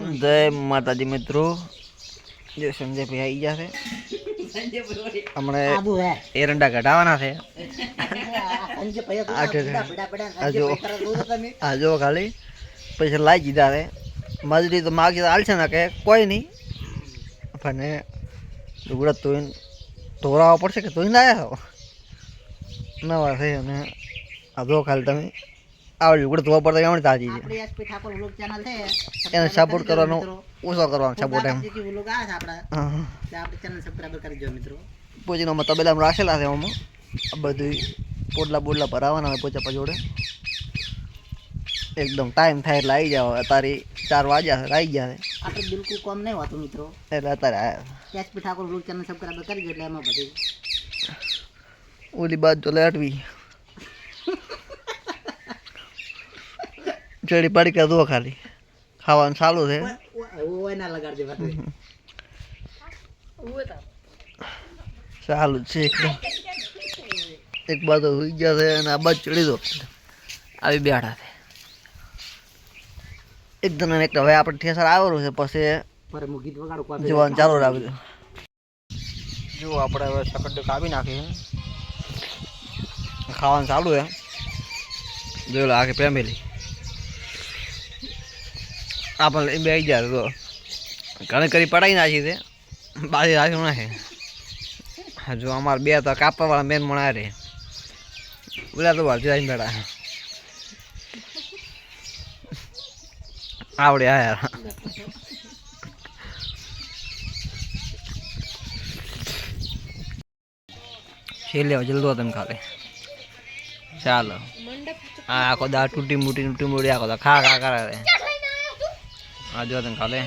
जय माताजी मित्रों, जो संजय भाई आई जाते हमने एरंडा घटावाना थे आजो खाली पैसा लाई दीधा थे मजूरी तो मांगी तो आलसे ना के कोई नहीं अपने लुगड़ा तोड़वा पड़से के तोई लाया हो नवा थे ने आजो खाली तमे आवड़ी लुगड़ा धोवा पड़ता गामडी ताजी છે આપણી એસપી ઠાકોર વ્લોગ ચેનલ છે એને સપોર્ટ કરવાનો ઓછો કરવાનો સપોર્ટ એમ જે વ્લોગ આવે છે આપડા એટલે આપણી ચેનલ સબસ્ક્રાઇબ કરજો મિત્રો પોચીનો તબેલામાં રાખેલા છે આમાં આ બધું પોડલા બોડલા ભરાવાના હોય પોચા જોડે એકદમ ટાઈમ થાય એટલે આવી જાવ અત્યારે 4 વાગ્યા છે આવી ગયા છે આપણે બિલકુલ કામ નહીં હોતું મિત્રો એટલે અત્યારે આયા SP Thakor vlog channel subscribe કરજો એટલે એમાં બધી ઓલી બાજુ તો લેટવી ચડી પડી કે દો ખાલી ખાવાનું ચાલુ છે ઓય ના લગાડજે ભાઈ ચાલુ છે એકદમ એક બાજુ હોઈ ગયા છે અને આ બાજુ ચડી દો આવી બેઠા છે એકદમ એક હવે આપણે ઠેસર આવેલું છે પછી પર હું ગીત વગાડું કોપી જોવાનું ચાલુ રાખજો જો આપણે હવે સકડો કાપી નાખીએ ખાવાનું ચાલુ છે જોઈ લો આખી ફેમિલી આપણે બે આવી જાય તો ઘણી કરી પડાવી નાખી છે બાજી રાખ્યું નાખે જો અમારે બે તો કાપવા વાળા મેન મણા રે બોલા તો વાળતી આવીને બેઠા આવડે આ યાર છેલ્લે જલ્દો તમે ખાલે ચાલો આ આખો દા તૂટી મૂટી આખો દા ખા કરે આ જો તમે ખાલે